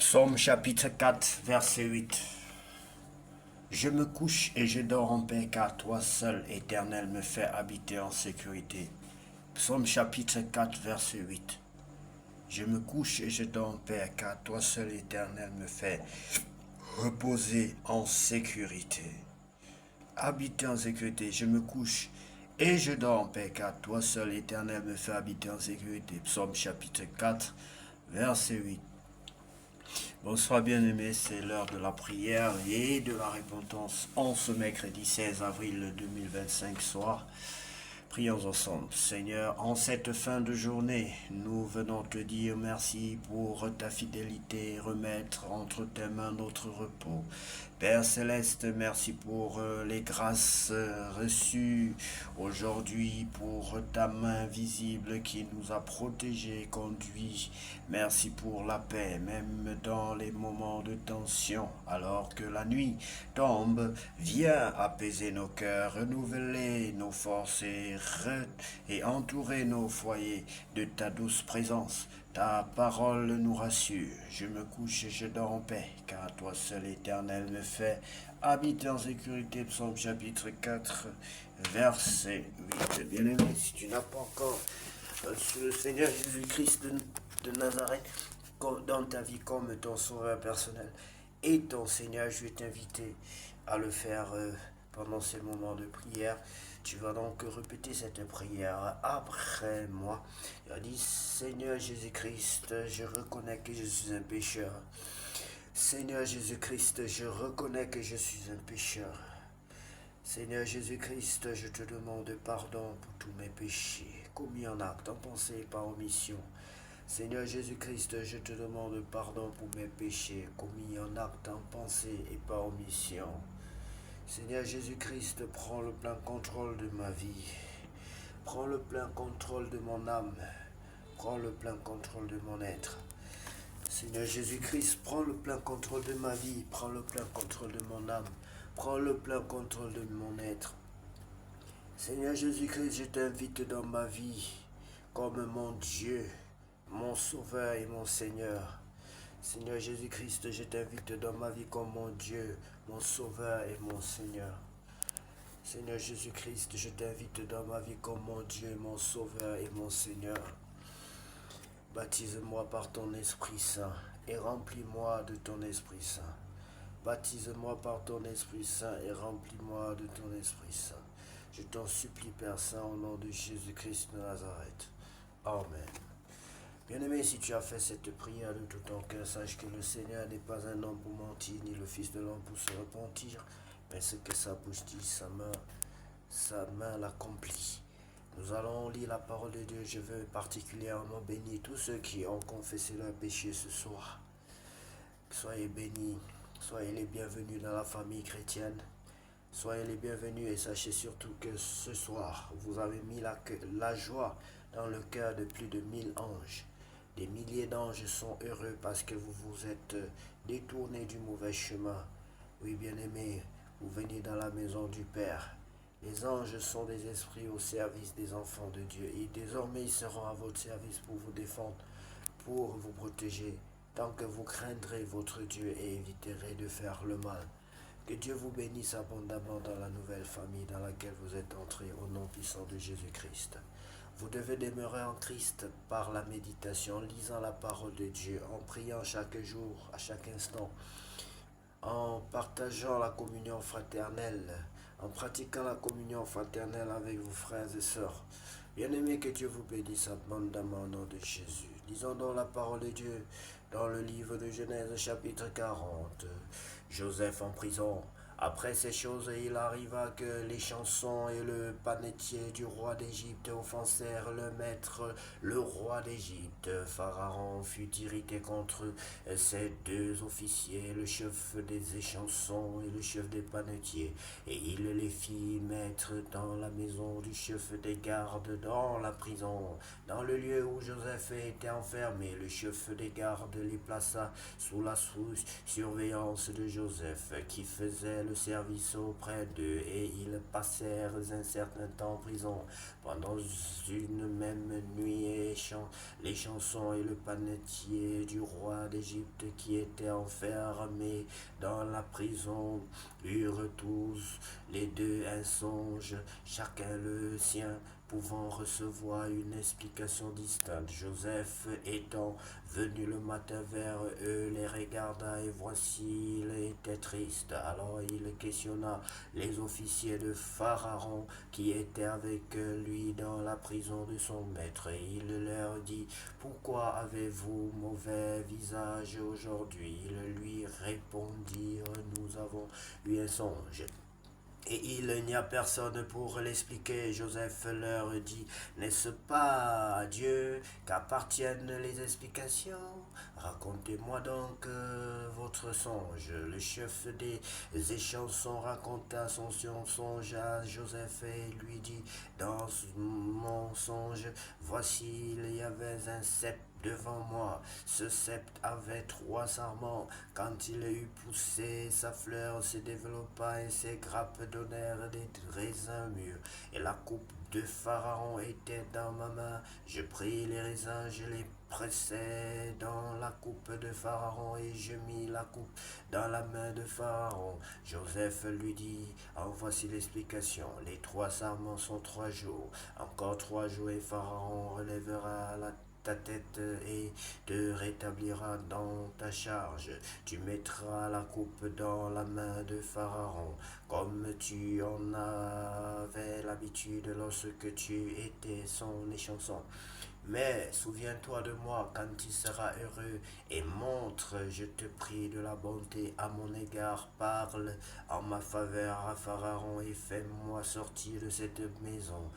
Psaume chapitre 4, verset 8. Je me couche et je dors en paix, car toi seul, Éternel, me fais habiter en sécurité. Psaume chapitre 4, verset 8. Je me couche et je dors en paix, car toi seul, Éternel, me fais reposer en sécurité. Habiter en sécurité, je me couche et je dors en paix, car toi seul, Éternel, me fais habiter en sécurité. Psaume chapitre 4, verset 8. Bonsoir bien-aimés, c'est l'heure de la prière et de la repentance en ce mercredi 16 avril 2025 soir. Prions ensemble. Seigneur, en cette fin de journée, nous venons te dire merci pour ta fidélité et remettre entre tes mains notre repos. Père Céleste, merci pour les grâces reçues aujourd'hui, pour ta main visible qui nous a protégés et conduits. Merci pour la paix, même dans les moments de tension, alors que la nuit tombe. Viens apaiser nos cœurs, renouveler nos forces et entourer nos foyers de ta douce présence. Ta parole nous rassure. Je me couche et je dors en paix, car toi seul, Éternel, me fais habiter en sécurité. Psaume chapitre 4, verset 8. Bien-aimé, si tu n'as pas encore reçu le Seigneur Jésus-Christ de Nazareth dans ta vie comme ton sauveur personnel et ton Seigneur, je vais t'inviter à le faire pendant ces moments de prière. Tu vas donc répéter cette prière après moi. Il a dit, Seigneur Jésus-Christ, je reconnais que je suis un pécheur. Seigneur Jésus-Christ, je reconnais que je suis un pécheur. Seigneur Jésus-Christ, je te demande pardon pour tous mes péchés, commis en acte, en pensée et par omission. Seigneur Jésus-Christ, je te demande pardon pour mes péchés, commis en acte, en pensée et par omission. Seigneur Jésus-Christ, prends le plein contrôle de ma vie. Prends le plein contrôle de mon âme. Prends le plein contrôle de mon être. Seigneur Jésus-Christ, prends le plein contrôle de ma vie. Prends le plein contrôle de mon âme. Prends le plein contrôle de mon être. Seigneur Jésus-Christ, je t'invite dans ma vie comme mon Dieu, mon Sauveur et mon Seigneur. Seigneur Jésus-Christ, je t'invite dans ma vie comme mon Dieu, mon Sauveur et mon Seigneur. Seigneur Jésus-Christ, je t'invite dans ma vie comme mon Dieu, mon Sauveur et mon Seigneur. Baptise-moi par ton Esprit Saint et remplis-moi de ton Esprit Saint. Baptise-moi par ton Esprit Saint et remplis-moi de ton Esprit Saint. Je t'en supplie, Père Saint, au nom de Jésus-Christ de Nazareth. Amen. Bien-aimé, si tu as fait cette prière de tout ton cœur, sache que le Seigneur n'est pas un homme pour mentir, ni le Fils de l'homme pour se repentir, mais ce que sa bouche dit, sa main l'accomplit. Nous allons lire la parole de Dieu. Je veux particulièrement bénir tous ceux qui ont confessé leur péché ce soir. Soyez bénis, soyez les bienvenus dans la famille chrétienne. Soyez les bienvenus et sachez surtout que ce soir, vous avez mis la joie dans le cœur de plus de 1000 anges. Des milliers d'anges sont heureux parce que vous vous êtes détournés du mauvais chemin. Oui, bien-aimés, vous venez dans la maison du Père. Les anges sont des esprits au service des enfants de Dieu et désormais ils seront à votre service pour vous défendre, pour vous protéger, tant que vous craindrez votre Dieu et éviterez de faire le mal. Que Dieu vous bénisse abondamment dans la nouvelle famille dans laquelle vous êtes entrés au nom puissant de Jésus-Christ. Vous devez demeurer en Christ par la méditation, en lisant la parole de Dieu, en priant chaque jour, à chaque instant, en partageant la communion fraternelle, en pratiquant la communion fraternelle avec vos frères et sœurs. Bien-aimés, que Dieu vous bénisse abondamment au nom de Jésus. Lisons donc la parole de Dieu dans le livre de Genèse chapitre 40. Joseph en prison. Après ces choses, il arriva que les chansons et le panetier du roi d'Égypte offensèrent le maître, le roi d'Égypte. Pharaon fut irrité contre ces deux officiers, le chef des échansons et le chef des panetiers, et il les fit mettre dans la maison du chef des gardes, dans la prison, dans le lieu où Joseph était enfermé. Le chef des gardes les plaça sous la surveillance de Joseph, qui faisait le service auprès d'eux, et ils passèrent un certain temps en prison. Pendant une même nuit, les chansons et le panetier du roi d'Égypte qui étaient enfermés dans la prison eurent tous les deux un songe, chacun le sien, pouvant recevoir une explication distincte. Joseph étant venu le matin vers eux, les regarda et voici, il était triste. Alors il questionna les officiers de Pharaon qui étaient avec lui dans la prison de son maître. Et il leur dit, pourquoi avez-vous mauvais visage aujourd'hui? Ils lui répondirent, nous avons eu un songe. Et il n'y a personne pour l'expliquer. Joseph leur dit, n'est-ce pas à Dieu qu'appartiennent les explications? Racontez-moi donc votre songe. Le chef des échansons raconta son songe à Joseph et lui dit, dans mon songe, voici il y avait un sceptre devant moi. Ce sceptre avait 3 sarments. Quand il eut poussé, sa fleur se développa et ses grappes donnèrent des raisins mûrs. Et la coupe de Pharaon était dans ma main. Je pris les raisins, je les pressai dans la coupe de Pharaon et je mis la coupe dans la main de Pharaon. Joseph lui dit, en voici l'explication. Les 3 sarments sont 3 jours. Encore 3 jours et Pharaon relèvera ta tête et te rétablira dans ta charge. Tu mettras la coupe dans la main de Pharaon, comme tu en avais l'habitude lorsque tu étais son échanson. Mais souviens-toi de moi quand tu seras heureux et montre, je te prie, de la bonté à mon égard. Parle en ma faveur à Pharaon et fais-moi sortir de cette maison.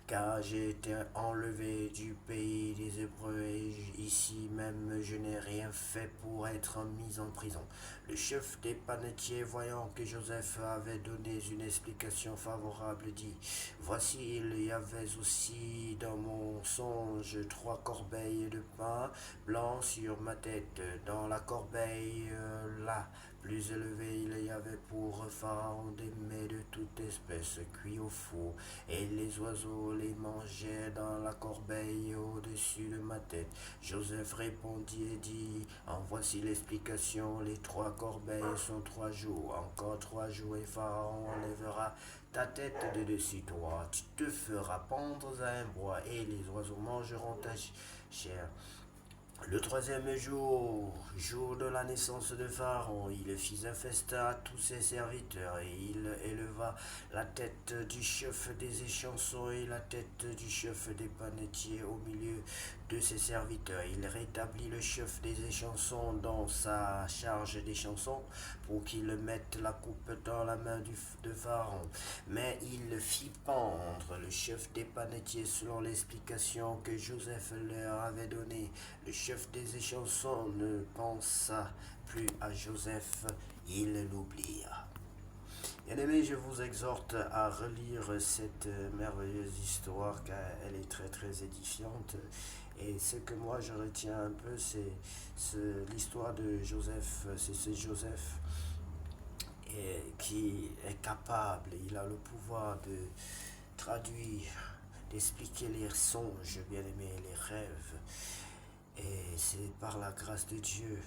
Car j'ai été enlevé du pays des Hébreux et ici même je n'ai rien fait pour être mis en prison. Le chef des panetiers, voyant que Joseph avait donné une explication favorable, dit, voici il y avait aussi dans mon songe 3 corbeilles de pain blanc sur ma tête. Dans la corbeille la plus élevée, il y avait pour Pharaon des mets de toute espèce cuits au four, et les oiseaux les mangeaient dans la corbeille au-dessus de ma tête. Joseph répondit et dit, en voici l'explication, les 3 corbeilles sont 3 jours, encore 3 jours et Pharaon enlèvera ta tête de dessus toi, tu te feras pendre à un bois et les oiseaux mangeront ta chair. Le 3e jour, jour de la naissance de Pharaon, il fit un festin à tous ses serviteurs et il éleva la tête du chef des échansons et la tête du chef des panetiers au milieu de ses serviteurs. Il rétablit le chef des échansons dans sa charge des chansons pour qu'il mette la coupe dans la main de Pharaon. Mais il fit pendre le chef des panetiers selon l'explication que Joseph leur avait donnée. Le chef des échansons ne pensa plus à Joseph, il l'oublia. Bien-aimés, je vous exhorte à relire cette merveilleuse histoire car elle est très très édifiante. Et ce que moi je retiens un peu, c'est l'histoire de Joseph. C'est ce Joseph qui est capable, il a le pouvoir de traduire, d'expliquer les songes, bien-aimés, les rêves. Et c'est par la grâce de Dieu.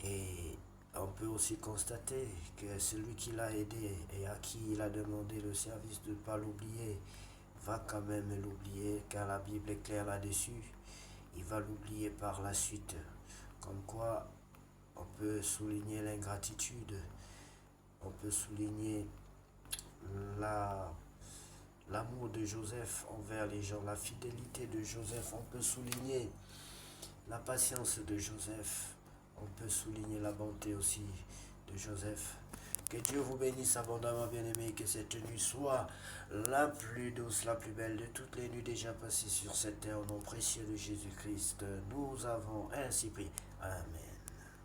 Et on peut aussi constater que celui qui l'a aidé et à qui il a demandé le service de ne pas l'oublier, va quand même l'oublier, car la Bible est claire là-dessus. Il va l'oublier par la suite. Comme quoi, on peut souligner l'ingratitude, on peut souligner l'amour de Joseph envers les gens, la fidélité de Joseph, on peut souligner la patience de Joseph, on peut souligner la bonté aussi de Joseph. Que Dieu vous bénisse abondamment, bien-aimés, que cette nuit soit la plus douce, la plus belle de toutes les nuits déjà passées sur cette terre, au nom précieux de Jésus-Christ. Nous avons ainsi prié. Amen.